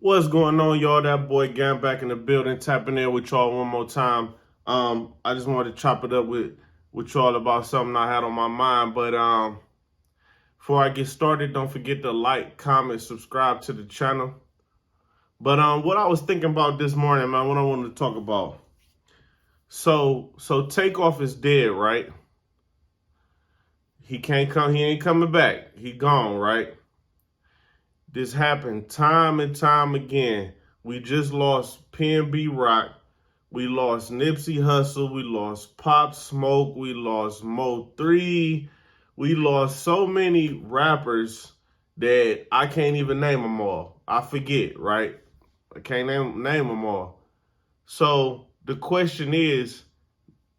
What's going on, y'all? That boy Gam back in the building, tapping in with y'all one more time. I just wanted to chop it up with y'all about something I had on my mind. But before I get started, don't forget to like, comment, subscribe to the channel. But what I was thinking about this morning, man, what I wanted to talk about. So Takeoff is dead, right? He can't come. He ain't coming back. He gone, right? This happened time and time again. We just lost PNB Rock. We lost Nipsey Hussle. We lost Pop Smoke. We lost Mo 3. We lost so many rappers that I can't even name them all. I forget, right? I can't name them all. So the question is,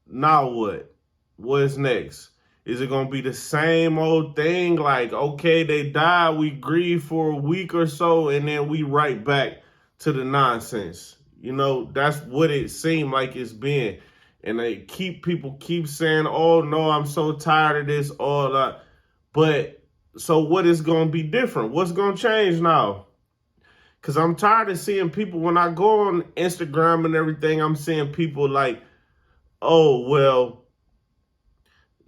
now what? What's next? Is it going to be the same old thing? Like, okay, they died, we grieve for a week or so, and then we right back to the nonsense. You know, that's what it seemed like it's been. And people keep saying, oh, no, I'm so tired of this, all that. But so what is going to be different? What's going to change now? Because I'm tired of seeing people, when I go on Instagram and everything, I'm seeing people like, oh, well,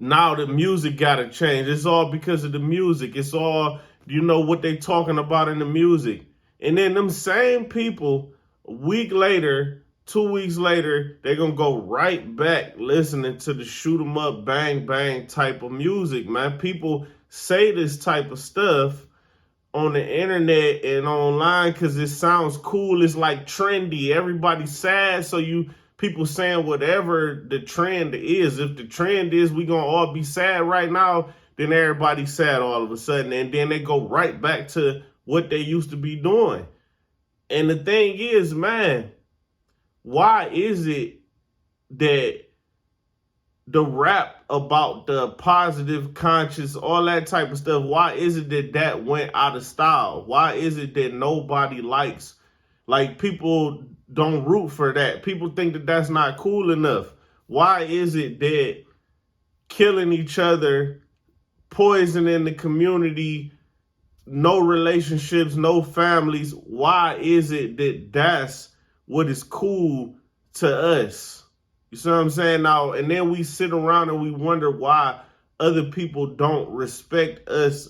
now the music gotta change. It's all because of the music. It's all, what they talking about in the music. And then them same people, a week later, 2 weeks later, they're gonna go right back listening to the shoot 'em up, bang, bang type of music, man. People say this type of stuff on the internet and online because it sounds cool. It's like trendy. Everybody's sad, so people saying whatever the trend is. If the trend is we gonna all be sad right now, then everybody's sad all of a sudden, and then they go right back to what they used to be doing. And the thing is, man, why is it that the rap about the positive conscious, all that type of stuff, why is it that went out of style? Why is it that nobody likes, like, people don't root for that? People think that that's not cool enough. Why is it that killing each other, poisoning the community, no relationships, no families, why is it that that's what is cool to us? You see what I'm saying? Now, and then we sit around and we wonder why other people don't respect us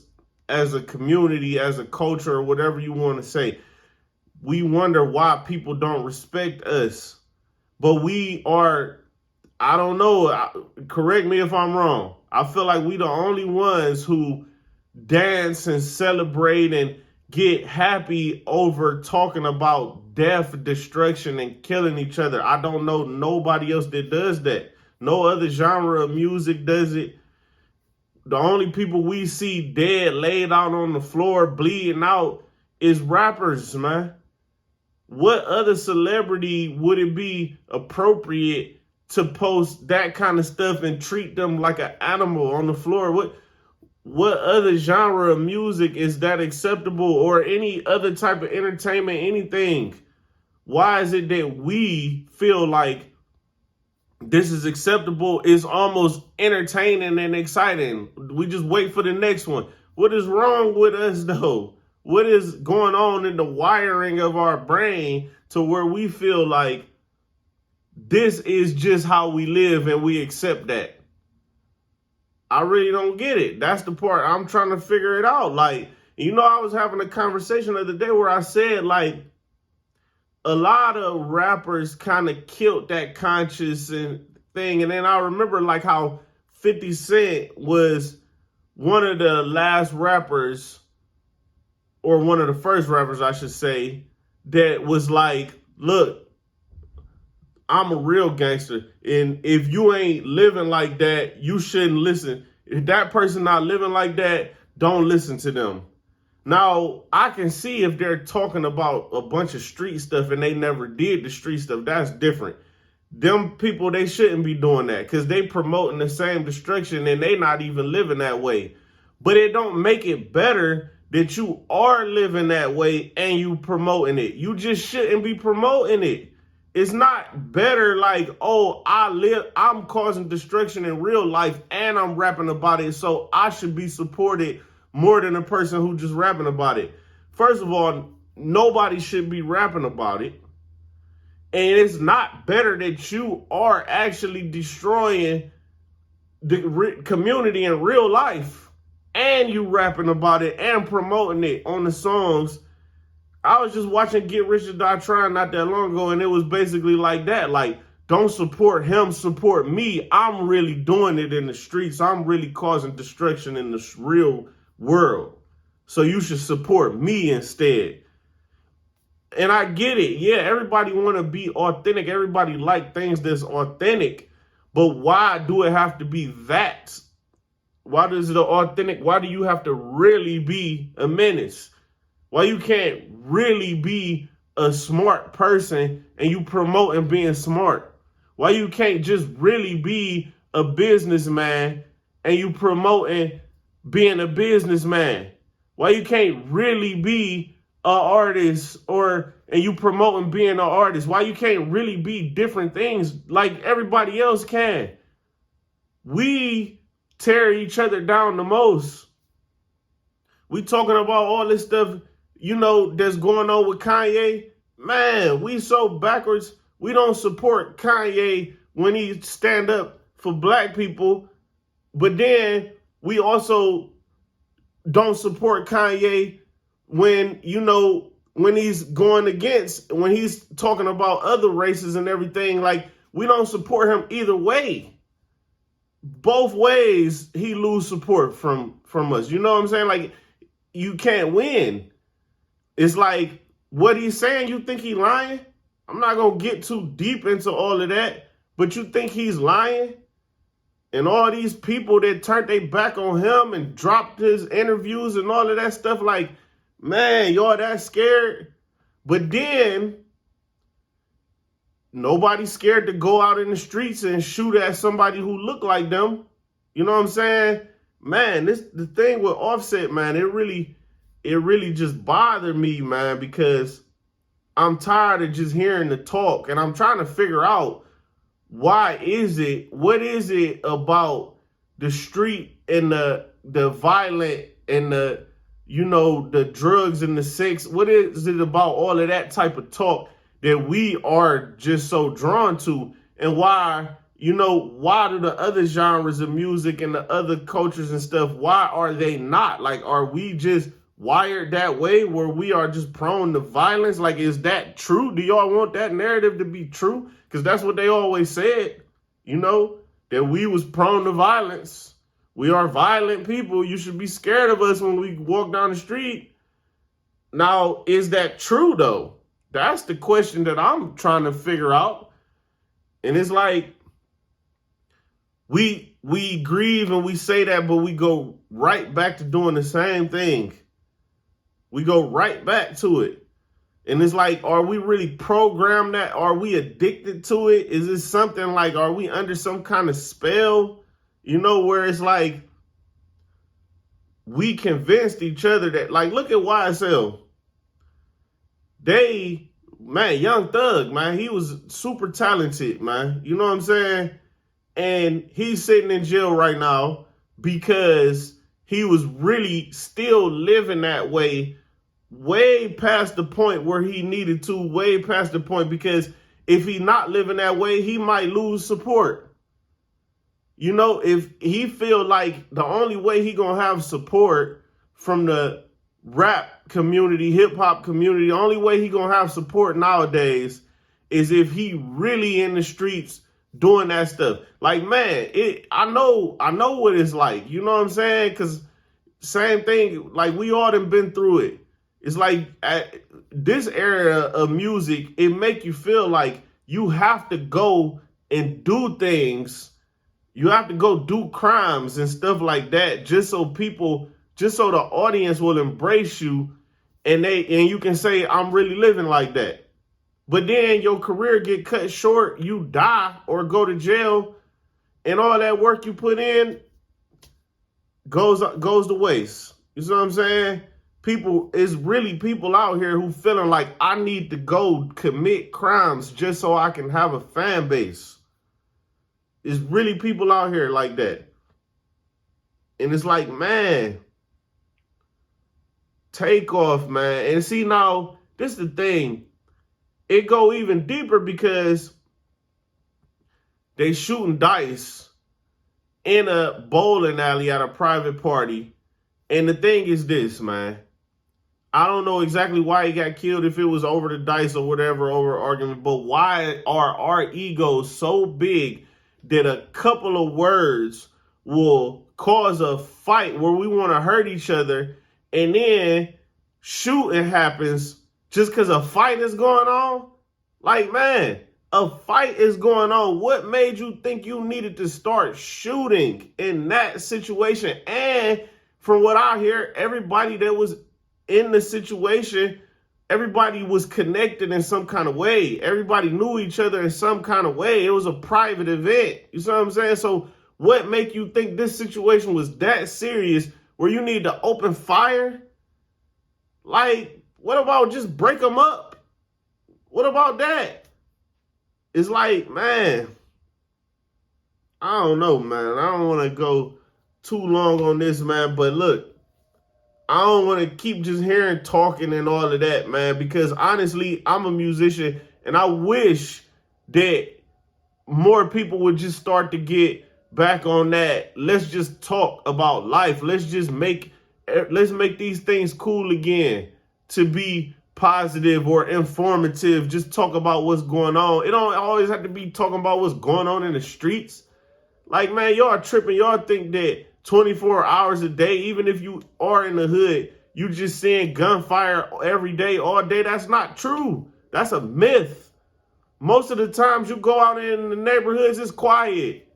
as a community, as a culture, or whatever you want to say. We wonder why people don't respect us. But we are, I don't know, correct me if I'm wrong. I feel like we the only ones who dance and celebrate and get happy over talking about death, destruction, and killing each other. I don't know nobody else that does that. No other genre of music does it. The only people we see dead, laid out on the floor, bleeding out is rappers, man. What other celebrity would it be appropriate to post that kind of stuff and treat them like an animal on the floor? What other genre of music is that acceptable, or any other type of entertainment, anything? Why is it that we feel like this is acceptable? It's almost entertaining and exciting. We just wait for the next one. What is wrong with us, though? What is going on in the wiring of our brain to where we feel like this is just how we live and we accept that? I really don't get it. That's the part I'm trying to figure it out. Like, I was having a conversation the other day where I said, like, a lot of rappers kind of killed that conscious and thing. And then I remember, like, how 50 Cent was one of the last rappers, or one of the first rappers, I should say, that was like, look, I'm a real gangster. And if you ain't living like that, you shouldn't listen. If that person not living like that, don't listen to them. Now, I can see if they're talking about a bunch of street stuff and they never did the street stuff, that's different. Them people, they shouldn't be doing that because they promoting the same destruction and they not even living that way. But it don't make it better that you are living that way and you promoting it. You just shouldn't be promoting it. It's not better like, oh, I'm causing destruction in real life and I'm rapping about it, so I should be supported more than a person who just rapping about it. First of all, nobody should be rapping about it. And it's not better that you are actually destroying the community in real life and you rapping about it and promoting it on the songs. I was just watching Get Rich or Die Trying not that long ago, and it was basically like that. Like, don't support him, support me. I'm really doing it in the streets. I'm really causing destruction in the real world. So you should support me instead. And I get it. Yeah, everybody want to be authentic. Everybody like things that's authentic. But why do it have to be that? Why does the authentic, why do you have to really be a menace? Why you can't really be a smart person and you promoting being smart? Why you can't just really be a businessman and you promoting being a businessman? Why you can't really be an artist and you promoting being an artist? Why you can't really be different things like everybody else can? We tear each other down the most. We talking about all this stuff, that's going on with Kanye. Man, we so backwards. We don't support Kanye when he stand up for black people, but then we also don't support Kanye when he's going against, when he's talking about other races and everything. Like, we don't support him either way. Both ways he lose support from us. You know what I'm saying? Like, you can't win. It's like, what he's saying, you think he lying? I'm not going to get too deep into all of that, but you think he's lying? And all these people that turned their back on him and dropped his interviews and all of that stuff, like, man, y'all that scared? But then, nobody's scared to go out in the streets and shoot at somebody who look like them. You know what I'm saying? Man, the thing with Offset, man, it really just bothered me, man, because I'm tired of just hearing the talk, and I'm trying to figure out what is it about the street and the violent and the drugs and the sex? What is it about all of that type of talk that we are just so drawn to? And why do the other genres of music and the other cultures and stuff, why are they not? Like, are we just wired that way where we are just prone to violence? Like, is that true? Do y'all want that narrative to be true? Because that's what they always said, that we was prone to violence. We are violent people. You should be scared of us when we walk down the street. Now, is that true, though? That's the question that I'm trying to figure out. And it's like, we grieve and we say that, but we go right back to doing the same thing. We go right back to it. And it's like, are we really programmed that? Are we addicted to it? Is it something like, are we under some kind of spell? Where it's like, we convinced each other that, like, look at YSL. Young Thug, man, he was super talented, man. You know what I'm saying? And he's sitting in jail right now because he was really still living that way past the point where he needed to, way past the point, because if he not living that way, he might lose support. If he feel like the only way he gonna have support from the rap community, hip hop community, the only way he gonna have support nowadays is if he really in the streets doing that stuff. Like, man, I know what it's like. You know what I'm saying? Because same thing, like, we all done been through it. It's like, at this era of music, it make you feel like you have to go and do things. You have to go do crimes and stuff like that just so the audience will embrace you and you can say, I'm really living like that. But then your career get cut short, you die or go to jail, and all that work you put in goes to waste. You see what I'm saying? It's really people out here who feeling like, I need to go commit crimes just so I can have a fan base. It's really people out here like that. And it's like, man, Takeoff, man. And see, now this is the thing. It go even deeper because they shooting dice in a bowling alley at a private party. And the thing is this, man. I don't know exactly why he got killed, if it was over the dice or whatever, over argument, but why are our egos so big that a couple of words will cause a fight where we want to hurt each other, and then shooting happens just because a fight is going on? Like, man, a fight is going on. What made you think you needed to start shooting in that situation? And from what I hear, everybody that was in the situation, everybody was connected in some kind of way. Everybody knew each other in some kind of way. It was a private event. You see what I'm saying? So what make you think this situation was that serious where you need to open fire? Like, what about just break them up? What about that? It's like, man, I don't know, man. I don't want to go too long on this, man. But look, I don't want to keep just hearing talking and all of that, man, because honestly, I'm a musician and I wish that more people would just start to get back on that. Let's just talk about life. Let's make these things cool again, to be positive or informative. Just talk about what's going on. It don't always have to be talking about what's going on in the streets. Like, man, y'all tripping. Y'all think that 24 hours a day, even if you are in the hood, you just seeing gunfire every day, all day. That's not true. That's a myth. Most of the times you go out in the neighborhoods, it's quiet.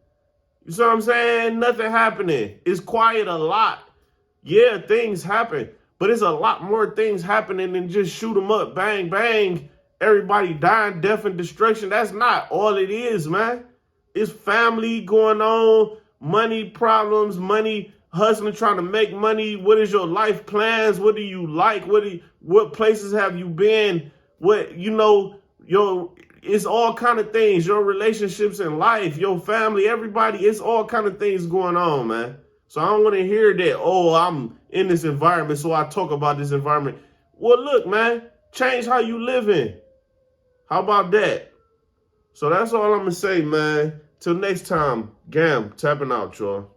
You see what I'm saying? Nothing happening. It's quiet a lot. Yeah, things happen, but it's a lot more things happening than just shoot them up, bang, bang, everybody dying, death, and destruction. That's not all it is, man. It's family going on, money problems, money hustling, trying to make money. What is your life plans? What do you like? What places have you been? It's all kind of things. Your relationships in life, your family, everybody, it's all kind of things going on, man. So I don't want to hear that, oh, I'm in this environment, so I talk about this environment. Well, look, man, change how you living. How about that? So that's all I'm going to say, man. Till next time, Gam, tapping out, y'all.